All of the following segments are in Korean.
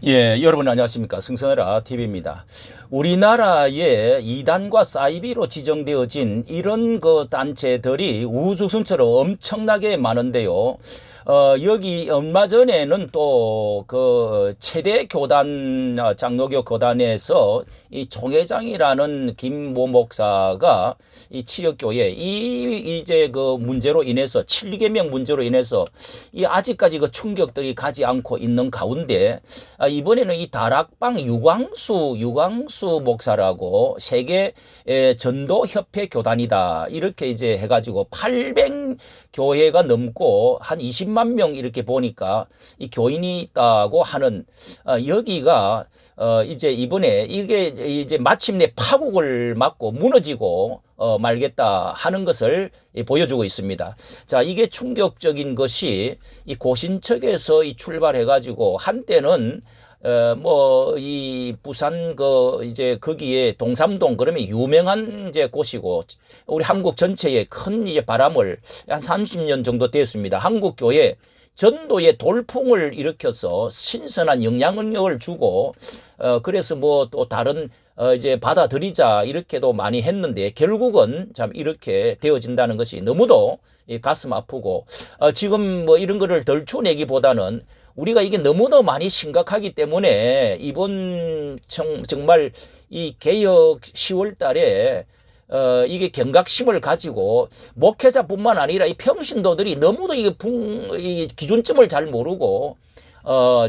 여러분 안녕하십니까. 승선해라 TV입니다. 우리나라에 이단과 사이비로 지정되어진 이런 그 단체들이 우주순처럼 엄청나게 많은데요. 여기 얼마 전에는 또 그 최대 교단, 장로교 교단에서 이 총회장이라는 김모 목사가 이 치역교회 이제 그 문제로 인해서 7계명 문제로 인해서 이 아직까지 그 충격들이 가지 않고 있는 가운데 이번에는 이 다락방 유광수 목사라고 세계 전도협회 교단이다 이렇게 이제 해가지고 800교회가 넘고 한 20만 명 이렇게 보니까 이 교인이 있다고 하는 여기가 이제 이번에 이게 이제 마침내 파국을 맞고 무너지고 말겠다 하는 것을 보여주고 있습니다. 자, 이게 충격적인 것이 이 고신척에서 이 출발해 가지고 한때는 뭐 이 부산 이제 거기에 동삼동 그러면 유명한 이제 곳이고 우리 한국 전체에 큰 이제 바람을 한 30년 정도 됐습니다. 한국 교회 전도의 돌풍을 일으켜서 신선한 영향력을 주고 그래서 뭐 또 다른 이제 받아들이자 이렇게도 많이 했는데 결국은 참 이렇게 되어진다는 것이 너무도 가슴 아프고 지금 뭐 이런 거를 덜쳐내기보다는 우리가 이게 너무도 많이 심각하기 때문에 이번 정말 이 개혁 10월 달에 이게 경각심을 가지고 목회자뿐만 아니라 이 평신도들이 너무도 이 기준점을 잘 모르고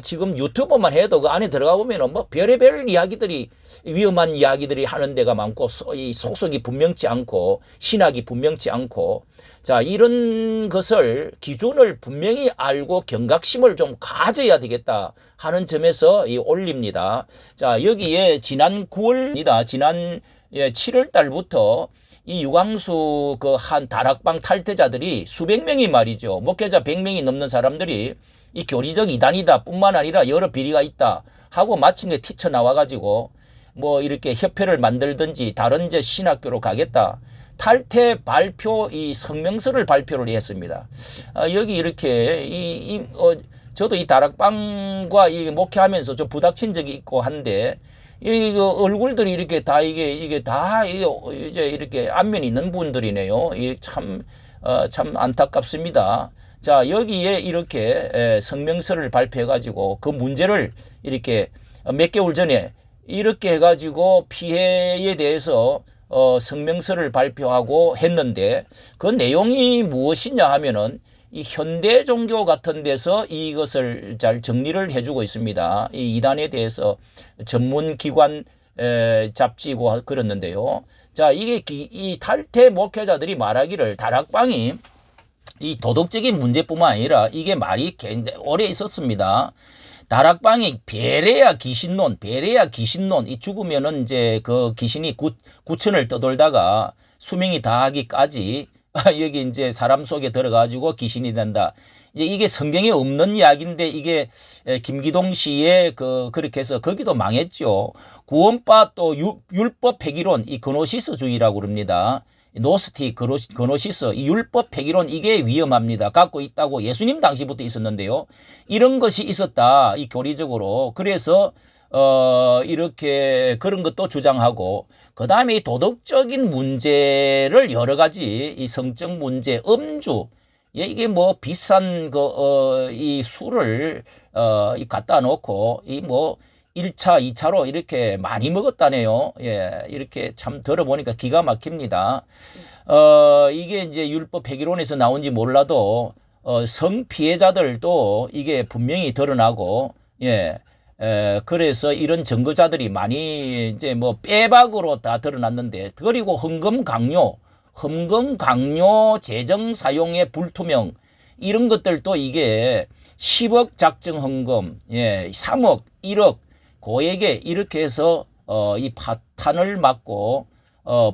지금 유튜브만 해도 그 안에 들어가 보면은 뭐 별의별 이야기들이 위험한 이야기들이 하는 데가 많고 이 소속이 분명치 않고 신학이 분명치 않고 자 이런 것을 기준을 분명히 알고 경각심을 좀 가져야 되겠다 하는 점에서 올립니다. 자 여기에 지난 9월입니다. 지난 7월 달부터 이 유광수 그 한 다락방 탈퇴자들이 수백 명이 말이죠. 목회자 100명이 넘는 사람들이 이 교리적 이단이다 뿐만 아니라 여러 비리가 있다 하고 마침내 튀쳐나와 가지고 뭐 이렇게 협회를 만들든지 다른 이제 신학교로 가겠다. 탈퇴 발표 이 성명서를 발표를 했습니다. 여기 이렇게 저도 이 다락방과 이 목회하면서 좀 부닥친 적이 있고 한데 이 얼굴들이 이렇게 다 이게 다 이제 이렇게 안면이 있는 분들이네요. 참 안타깝습니다. 자 여기에 이렇게 성명서를 발표해 가지고 그 문제를 이렇게 몇 개월 전에 이렇게 해가지고 피해에 대해서 성명서를 발표하고 했는데 그 내용이 무엇이냐 하면은 이 현대 종교 같은 데서 이것을 잘 정리를 해주고 있습니다. 이 이단에 대해서 전문 기관 잡지고 그랬는데요. 자 이게 이 탈퇴 목회자들이 말하기를 다락방이 이 도덕적인 문제뿐만 아니라 이게 말이 굉장히 오래 있었습니다. 다락방이 베레아 귀신론, 이 죽으면은 이제 그 귀신이 구천을 떠돌다가 수명이 다하기까지 여기 이제 사람 속에 들어가지고 귀신이 된다. 이제 이게 성경에 없는 이야기인데 이게 김기동 씨의 그렇게 해서 거기도 망했죠. 구원파 또 율법 폐기론, 이 그노시스주의라고 그럽니다. 노스틱, 그노시스, 이 율법 폐기론 이게 위험합니다. 갖고 있다고 예수님 당시부터 있었는데요. 이런 것이 있었다. 이 교리적으로. 그래서 이렇게 그런 것도 주장하고 그다음에 이 도덕적인 문제를 여러 가지 이 성적 문제, 음주 이게 뭐 비싼 이 술을 갖다 놓고 이 뭐 1차, 2차로 이렇게 많이 먹었다네요. 예, 이렇게 참 들어보니까 기가 막힙니다. 이게 이제 율법 폐기론에서 나온지 몰라도 성 피해자들도 이게 분명히 드러나고 예. 그래서 이런 증거자들이 많이 이제 뭐 빼박으로 다 드러났는데 그리고 헌금 강요 재정 사용의 불투명 이런 것들도 이게 10억 작정 헌금, 예, 3억, 1억 고액에 이렇게 해서 이 파탄을 맞고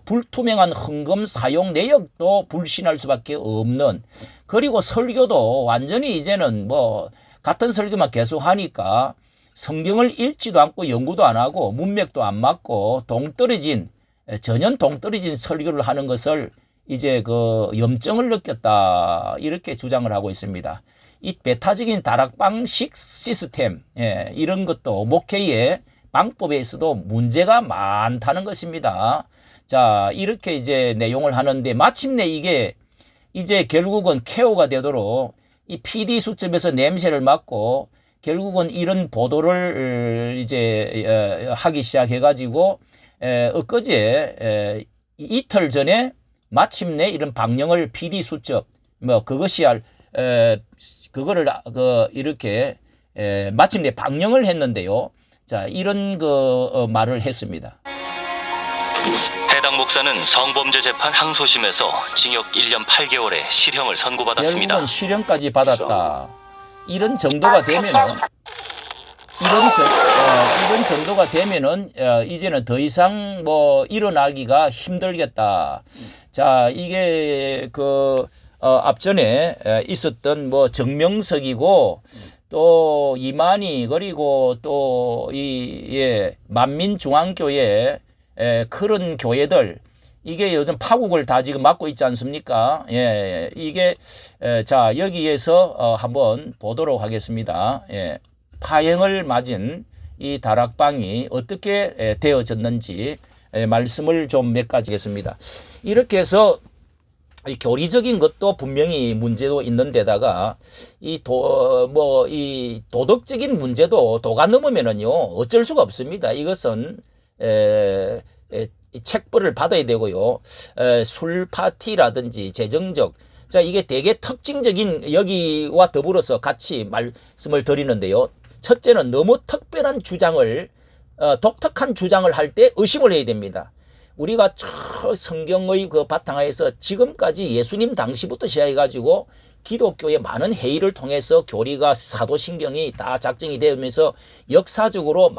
불투명한 헌금 사용 내역도 불신할 수밖에 없는 그리고 설교도 완전히 이제는 뭐 같은 설교만 계속 하니까 성경을 읽지도 않고 연구도 안 하고 문맥도 안 맞고 전혀 동떨어진 설교를 하는 것을 이제 그 염증을 느꼈다 이렇게 주장을 하고 있습니다. 이 배타적인 다락방식 시스템, 이런 것도 목회의 방법에서도 문제가 많다는 것입니다. 자, 이렇게 이제 내용을 하는데 마침내 이게 이제 결국은 케어가 되도록 이 PD 수첩에서 냄새를 맡고 결국은 이런 보도를 이제 하기 시작해가지고 엊그제 이틀 전에 마침내 이런 방영을 PD 수첩 뭐 그것이 그거를 이렇게 마침내 방영을 했는데요. 자, 이런 말을 했습니다. 해당 목사는 성범죄 재판 항소심에서 징역 1년 8개월의 실형을 선고받았습니다. 결국은 실형까지 받았다. 이런 정도가 되면은 이런 정도가 되면은 이제는 더 이상 뭐 일어나기가 힘들겠다. 자, 이게 앞전에 있었던 뭐 정명석이고 또 이만희 그리고 또 만민중앙교회 그런 교회들 이게 요즘 파국을 다 지금 맞고 있지 않습니까? 예, 이게 자 여기에서 한번 보도록 하겠습니다. 예, 파행을 맞은 이 다락방이 어떻게 되어졌는지 말씀을 좀 몇 가지 하겠습니다. 이렇게 해서 이 교리적인 것도 분명히 문제도 있는데다가 이 도덕적인 문제도 도가 넘으면은요 어쩔 수가 없습니다. 이것은 책벌을 받아야 되고요. 술 파티라든지 재정적 자 이게 되게 특징적인 여기와 더불어서 같이 말씀을 드리는데요. 첫째는 너무 특별한 주장을 독특한 주장을 할 때 의심을 해야 됩니다. 우리가 성경의 그 바탕하에서 지금까지 예수님 당시부터 시작해가지고 기독교의 많은 회의를 통해서 교리가 사도신경이 다 작정이 되면서 역사적으로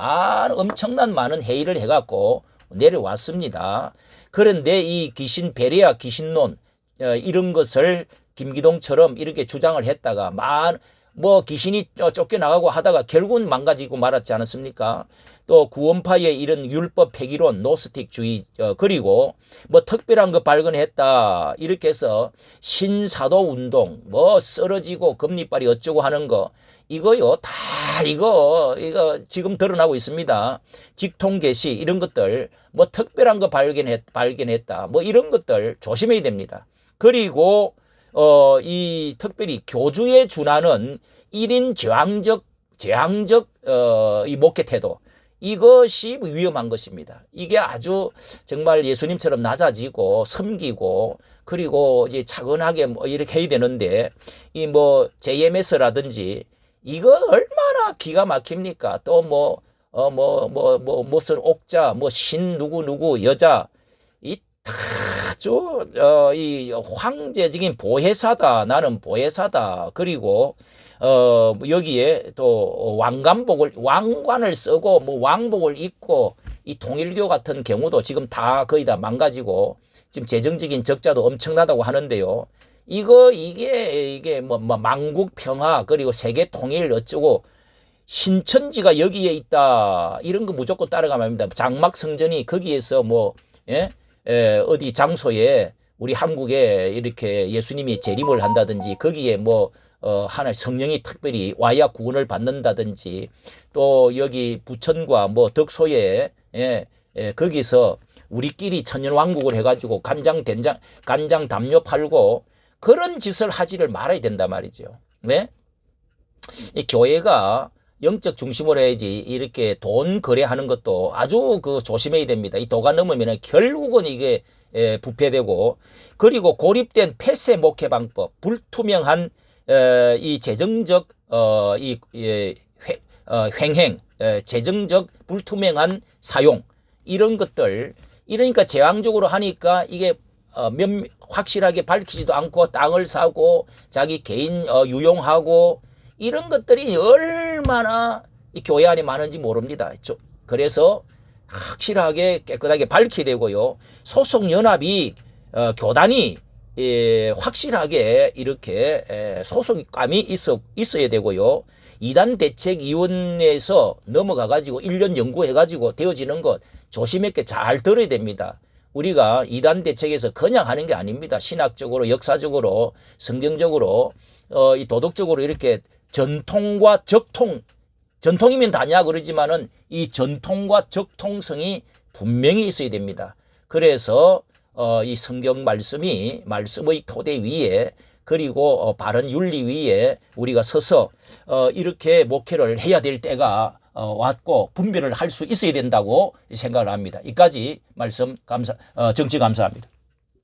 엄청난 많은 회의를 해갖고 내려왔습니다. 그런데 이 베레아 귀신론 이런 것을 김기동처럼 이렇게 주장을 했다가 귀신이 쫓겨나가고 하다가 결국은 망가지고 말았지 않았습니까? 또 구원파의 이런 율법 폐기론, 노스틱주의 그리고 뭐 특별한 거 발견했다 이렇게 해서 신사도 운동 쓰러지고 금리빨이 어쩌고 하는 거 이거요 다 이거 지금 드러나고 있습니다. 직통 계시 이런 것들 특별한 거 발견했다 이런 것들 조심해야 됩니다. 그리고 이 특별히 교주에 준하는 1인 제왕적 이 목회 태도 이것이 위험한 것입니다. 이게 아주 정말 예수님처럼 낮아지고 섬기고 그리고 이제 차근하게 이렇게 해야 되는데 JMS라든지 이거 얼마나 기가 막힙니까? 또 무슨 옥자 신 누구 여자 아주 이 황제적인 보혜사다. 나는 보혜사다. 그리고 여기에 또 왕관을 쓰고 왕복을 입고 이 통일교 같은 경우도 지금 다 거의 다 망가지고 지금 재정적인 적자도 엄청나다고 하는데요. 이게 만국 평화 그리고 세계 통일 어쩌고 신천지가 여기에 있다. 이런 거 무조건 따라가면 합니다. 장막 성전이 거기에서 어디 장소에 우리 한국에 이렇게 예수님이 재림을 한다든지 거기에 하나 성령이 특별히 와야 구원을 받는다든지 또 여기 부천과 덕소에 거기서 우리끼리 천년왕국을 해가지고 간장 담요 팔고 그런 짓을 하지를 말아야 된단 말이죠. 네? 이 교회가 영적 중심으로 해야지 이렇게 돈 거래하는 것도 아주 조심해야 됩니다. 이 도가 넘으면 결국은 이게 부패되고 그리고 고립된 폐쇄 목회 방법, 불투명한 이 재정적 횡행, 재정적 불투명한 사용 이런 것들 이러니까 제왕적으로 하니까 이게 확실하게 밝히지도 않고 땅을 사고 자기 개인 유용하고 이런 것들이 얼마나 이 교회 안에 많은지 모릅니다. 그래서 확실하게 깨끗하게 밝혀야 되고요. 소속 연합이 교단이 확실하게 이렇게 소속감이 있어야 되고요. 이단 대책위원회에서 넘어가 가지고 1년 연구해 가지고 되어지는 것 조심 있게 잘 들어야 됩니다. 우리가 이단 대책에서 그냥 하는 게 아닙니다. 신학적으로, 역사적으로, 성경적으로, 이 도덕적으로 이렇게 전통과 적통, 전통이면 다냐 그러지만은 이 전통과 적통성이 분명히 있어야 됩니다. 그래서 이 성경 말씀이 말씀의 토대 위에 그리고 바른 윤리 위에 우리가 서서 이렇게 목회를 해야 될 때가 왔고 분별을 할 수 있어야 된다고 생각을 합니다. 이까지 말씀 정치 감사합니다.